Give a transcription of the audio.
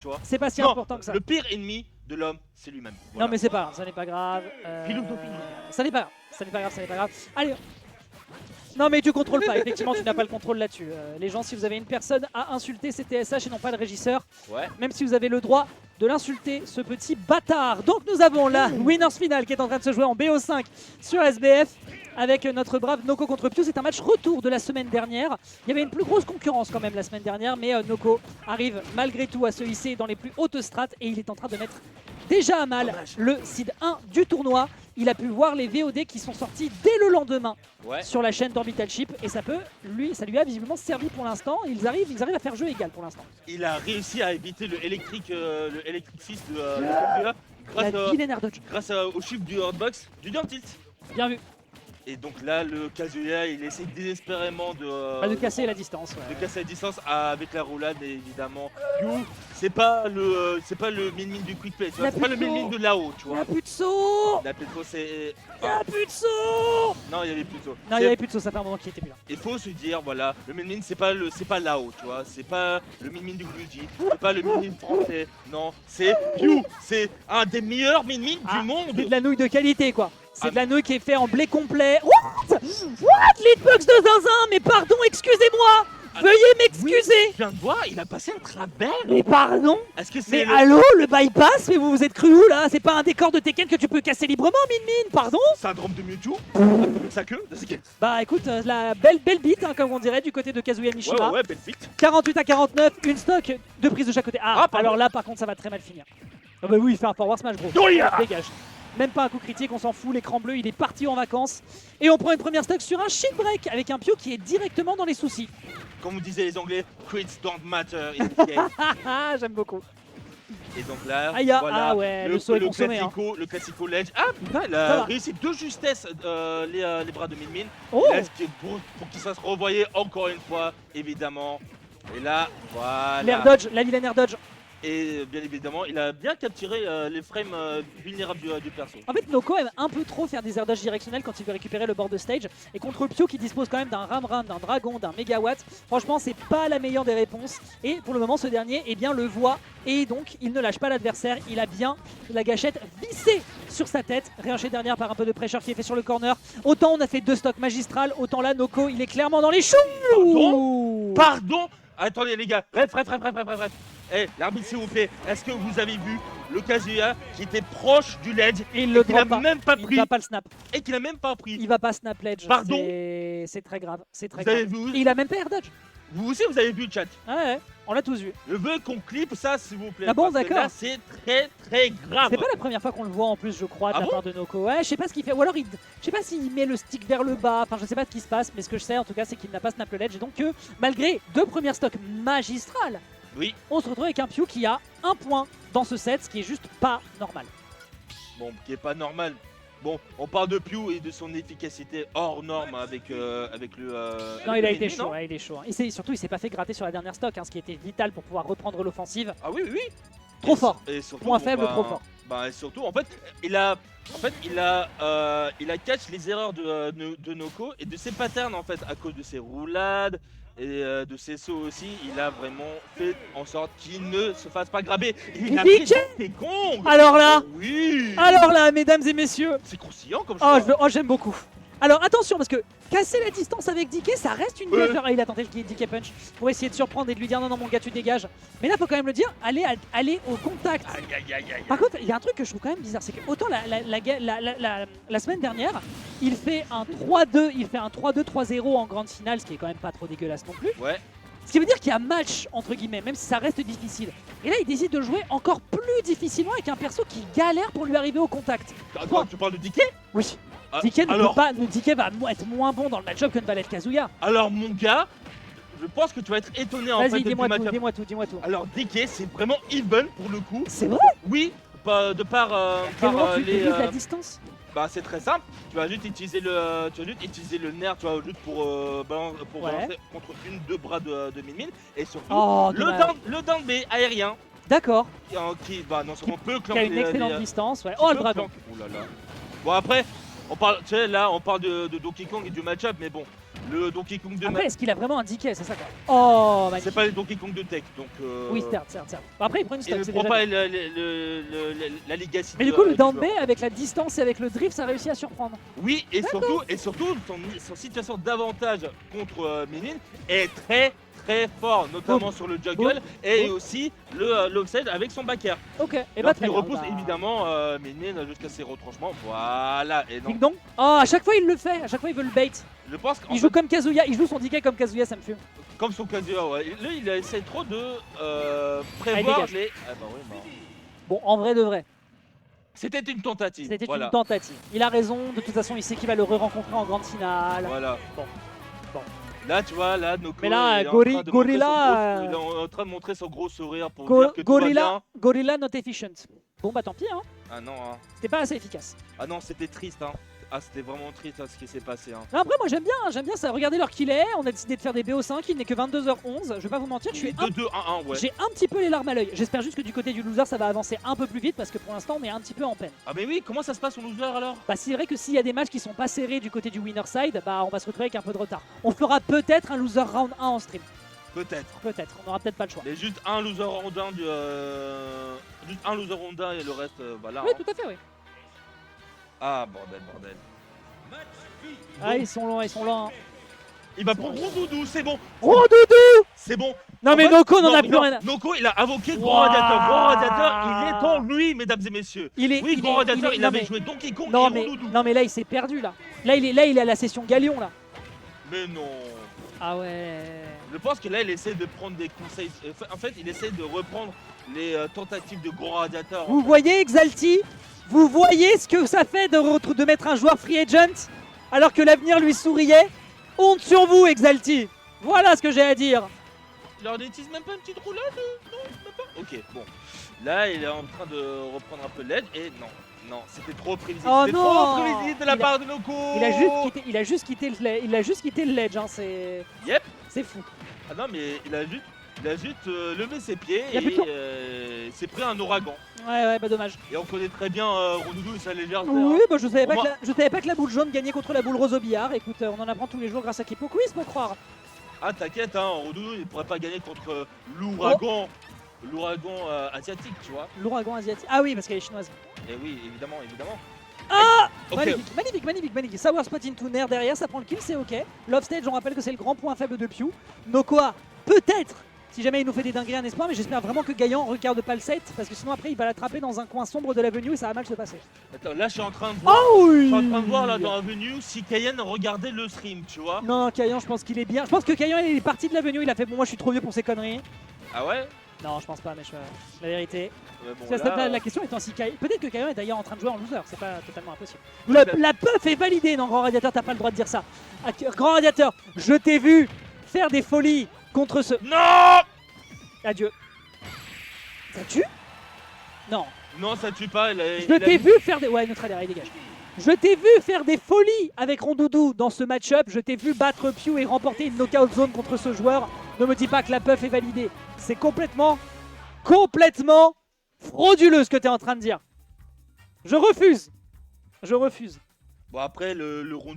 tu vois. C'est pas si Non, important que ça. Le pire ennemi de l'homme, c'est lui-même. Non mais c'est pas grave, ça n'est pas grave. Philosophie. Ça n'est pas grave, ça n'est pas grave, ça n'est pas grave. Allez. Non mais tu contrôles pas, effectivement tu n'as pas le contrôle là-dessus. Les gens, si vous avez une personne à insulter, c'est TSH et non pas le régisseur. Ouais. Même si vous avez le droit de l'insulter, ce petit bâtard. Donc nous avons la Winners Finale qui est en train de se jouer en BO5 sur SBF avec notre brave Noko contre Piu. C'est un match retour de la semaine dernière. Il y avait une plus grosse concurrence quand même la semaine dernière, mais Noko arrive malgré tout à se hisser dans les plus hautes strates et il est en train de mettre déjà à mal le seed 1 du tournoi. Il a pu voir les VOD qui sont sortis dès le lendemain sur la chaîne d'Orbital Chip et ça lui a visiblement servi pour l'instant. Ils arrivent à faire jeu égal pour l'instant. Il a réussi à éviter le électrique 6 de Kazuya grâce au chiffre du hotbox du down tilt. Bien vu. Et donc là, le Kazuya, il essaie désespérément de casser la distance. De casser la distance avec la roulade, et évidemment. Piu, c'est pas le min-min du quick play, c'est pas le min-min de là-haut, tu vois. Il n'y a plus de saut. La plus de saut, c'est... Il n'y a plus de saut. Non, il y avait plus de saut. Non, il n'y avait plus de saut, ça fait un moment qu'il était plus là. Il faut se dire, voilà, le min-min, c'est pas là-haut, tu vois. C'est pas le min-min du Guji, c'est pas le min-min français. Non, c'est Piu, c'est un des meilleurs min-min du monde. C'est de la nouille de qualité, quoi. C'est de la nouille qui est fait en blé complet. What Leadbox de zinzin. Mais pardon, excusez-moi. Veuillez m'excuser. Je viens de voir, il a passé un travers. Mais pardon. Est-ce que Mais c'est allô, le bypass. Mais vous vous êtes cru où là? C'est pas un décor de Tekken que tu peux casser librement, Min. Pardon. syndrome de Mewtwo? Sa queue? Bah écoute, la belle beat, hein, comme on dirait, du côté de Kazuya Mishima. Ouais, belle beat. 48 à 49, une stock, 2 prises de chaque côté. Ah, pardon. alors là, par contre, ça va très mal finir. Ah bah oui, il fait un forward smash, gros. Dégage. Même pas un coup critique, on s'en fout, l'écran bleu il est parti en vacances. Et on prend une première stock sur un shit break avec un Piu qui est directement dans les soucis. Comme vous disaient les anglais, quits don't matter in this game. J'aime beaucoup. Et donc là, Aïe, voilà, ouais, le saut est consommé. Le classico ledge. Ah putain, il a réussi de justesse les bras de Min. Oh. Pour qu'il se fasse renvoyer encore une fois, évidemment. Et là, voilà. L'air dodge, la vilaine air dodge. Et bien évidemment, il a bien capturé les frames vulnérables du perso. En fait, Noko aime un peu trop faire des air dodge directionnels quand il veut récupérer le board de stage. Et contre Piu qui dispose quand même d'un Ramram, d'un Dragon, d'un Megawatt, franchement, c'est pas la meilleure des réponses. Et pour le moment, ce dernier eh bien, le voit. Et donc, il ne lâche pas l'adversaire. Il a bien la gâchette vissée sur sa tête. Réenchaîné dernière par un peu de pressure qui est fait sur le corner. Autant on a fait 2 stocks magistrales, autant là, Noko, il est clairement dans les choux. Pardon. Attendez les gars, bref. Eh, l'arbitre s'il vous plaît, est-ce que vous avez vu le Kazuya qui était proche du ledge et il n'a même pas pris. Il va pas le snap. Et qu'il a même pas pris. Il va pas snap ledge. Pardon. C'est très grave. C'est très vous grave. Avez vu et il a même pas air dodge. Vous aussi vous avez vu le chat. Ouais, on l'a tous vu. Je veux qu'on clippe ça s'il vous plaît. Ah bon, d'accord. C'est très grave. C'est pas la première fois qu'on le voit en plus, je crois, de la part de Noko. Ouais, je sais pas ce qu'il fait. Ou alors, je sais pas s'il met le stick vers le bas. Enfin, je sais pas ce qui se passe, mais ce que je sais en tout cas, c'est qu'il n'a pas snap le ledge. Et donc, malgré 2 premières stocks magistrales, oui, on se retrouve avec un Piu qui a 1 point dans ce set, ce qui est juste pas normal. Bon, qui est pas normal. Bon, on parle de Piu et de son efficacité hors norme avec le. Non, il a été chaud, ouais, il est chaud. Et surtout, il s'est pas fait gratter sur la dernière stock, hein, ce qui était vital pour pouvoir reprendre l'offensive. Ah oui. Trop fort. Et surtout, point faible, trop fort. Bah, et surtout, en fait, il a catch les erreurs de Noko et de ses patterns en fait à cause de ses roulades. Et de ses sauts aussi, il a vraiment fait en sorte qu'il ne se fasse pas grabber. Il a pris des gongs. Alors là, oui. Alors là, mesdames et messieurs, c'est croustillant comme ça. J'aime beaucoup. Alors attention, parce que casser la distance avec DK, ça reste une meilleure. Il a tenté le DK punch pour essayer de surprendre et de lui dire non, mon gars, tu dégages. Mais là, faut quand même le dire, aller au contact. Par contre, il y a un truc que je trouve quand même bizarre, c'est que autant la semaine dernière, il fait un 3-2, il fait un 3-2-3-0 en grande finale, ce qui est quand même pas trop dégueulasse non plus. Ouais. Ce qui veut dire qu'il y a match, entre guillemets, même si ça reste difficile. Et là, il décide de jouer encore plus difficilement avec un perso qui galère pour lui arriver au contact. Attends, tu parles de DK? Oui. DK va être moins bon dans le match-up que ne va l'être Kazuya. Alors mon gars, je pense que tu vas être étonné en fait. Vas-y, dis-moi tout. Alors DK, c'est vraiment even pour le coup. C'est vrai? Oui, de par les... la distance. Bah c'est très simple, tu vas juste utiliser le nerf, tu vois, juste pour balancer contre deux bras de Min et surtout le down B aérien. D'accord. Qui non seulement peut clanker. Qui a une excellente distance, ouais. Oh le dragon. Bon après, on parle de Donkey Kong et du match-up, mais bon, le Donkey Kong de Après, est-ce qu'il a vraiment un DK? C'est ça quoi. Oh, C'est magnifique. pas le Donkey Kong de tech, donc. Oui, certes. Bon, après, il prend une Il stock, ne c'est prend déjà pas bien. la legacy. Mais du coup, le down joueur. B, avec la distance et avec le drift, ça réussit à surprendre. Oui, et surtout son situation d'avantage contre Minin est très fort, notamment sur le juggle et Boum. aussi l'offside avec son backer. Ok, et Et bah il très bien. repousse Bah, évidemment Minin jusqu'à ses retranchements. Voilà, et non. ding dong. Oh, à chaque fois il le fait, à chaque fois il veut le bait. Je pense qu'en Il fait, joue comme Kazuya, il joue son DK comme Kazuya, ça me fume. comme son Kazuya, ouais. Là, il essaie trop de prévoir dégage. les. Ah bah oui, non. Bon, en vrai de vrai, C'était une tentative. c'était voilà. une tentative. Il a raison, de toute façon, il sait qu'il va le re-rencontrer en grande finale. Voilà. Bon. Là, tu vois, là, Noko Mais là, est en train de montrer Gorilla, son gros- il est en train de montrer son gros sourire pour dire que tout va bien. Gorilla not efficient. Bon bah tant pis, hein. Ah non, hein. C'était pas assez efficace. Ah non, c'était triste, hein. Ah, c'était vraiment triste hein, ce qui s'est passé. Hein. Non, après moi j'aime bien ça. Regardez l'heure qu'il est, on a décidé de faire des BO5, il n'est que 22h11. Je vais pas vous mentir, je suis 2-2-1-1, ouais. j'ai un petit peu les larmes à l'œil. J'espère juste que du côté du loser ça va avancer un peu plus vite parce que pour l'instant on est un petit peu en peine. Ah mais oui, comment ça se passe au loser alors? Bah c'est vrai que s'il y a des matchs qui sont pas serrés du côté du winner side, bah on va se retrouver avec un peu de retard. On fera peut-être un loser round 1 en stream. Peut-être. Peut-être, on aura peut-être pas le choix. Mais juste un loser rondin du... Juste un loser rondin et le reste, bah là. Oui, hein. tout à fait, oui. Ah, bordel. Ah, ils sont loin, hein. Il va prendre Rondoudou, c'est bon. Rondoudou. C'est bon. Non En mais fait, Noko n'en a non, plus rien. Noko, il a invoqué Waouh. Grand Radiateur. Grand Radiateur, il est en lui, mesdames et messieurs. Oui, Grand Radiateur, il non, avait mais- joué Donkey Kong Non et mais, Rondoudou. non mais là il s'est perdu là. Là il est à la session Galion là. Mais non. Ah ouais. Je pense que là, il essaie de prendre des conseils. En fait, il essaie de reprendre les tentatives de Grand Radiateur. Vous voyez Exalti? Vous voyez ce que ça fait de mettre un joueur free agent alors que l'avenir lui souriait? Honte sur vous Exalti. Voilà ce que j'ai à dire. Il leur utilise même pas une petite roulade? Non, même pas. Ok, bon. Là, il est en train de reprendre un peu l'aide et non, c'était trop prévisible. Oh C'était non. trop prévisible de la part de Noko. Il a juste quitté le ledge, hein, c'est... Yep. C'est fou. Ah non, mais il a juste levé ses pieds Il a plus de et s'est pris un ouragan. Ouais, bah dommage. Et on connaît très bien Rondoudou et sa légèreté. Oui, hein. bah je savais Pour pas que la boule jaune gagnait contre la boule rose au billard. Écoute, on en apprend tous les jours grâce à Kipo Quiz, faut croire. Ah, t'inquiète, hein, Rondoudou, il pourrait pas gagner contre l'ouragan. L'ouragan asiatique, tu vois. L'ouragan asiatique. Ah oui, parce qu'elle est chinoise. Et oui, évidemment. Ah Ok. Magnifique. Sour Spot into Nair derrière, ça prend le kill, c'est ok. Love Stage, on rappelle que c'est le grand point faible de Pew. Nokoa, peut-être, si jamais il nous fait des dingueries un espoir, mais j'espère vraiment que Gaillan regarde pas le set, parce que sinon après il va l'attraper dans un coin sombre de l'avenue et ça va mal se passer. Attends, là, je suis en train de voir. Oh oui. Je suis en train de voir là dans l'avenue si Cayenne regardait le stream, tu vois. Non, Gaillan, je pense qu'il est bien. Je pense que Gaillan il est parti de l'avenue, il a fait bon, moi je suis trop vieux pour ces conneries. Ah ouais? Non, je pense pas, mais la vérité. Ouais, bon, Parce là, que la question étant si peut-être que Gaillan est d'ailleurs en train de jouer en loser, c'est pas totalement impossible. Peut-être. La puff est validée, non, Grand Radiateur, t'as pas le droit de dire ça. Grand Radiateur, je t'ai vu faire des folies contre ce. Non. Adieu. Ça tue? Non. Non, ça tue pas. Je t'ai vu faire des. Ouais, Neutral Air, il dégage. Je t'ai vu faire des folies avec Rondoudou dans ce match-up. Je t'ai vu battre Pew et remporter une knockout zone contre ce joueur. Ne me dis pas que la puff est validée. C'est complètement frauduleux ce que tu es en train de dire. Je refuse. Bon, après, le rond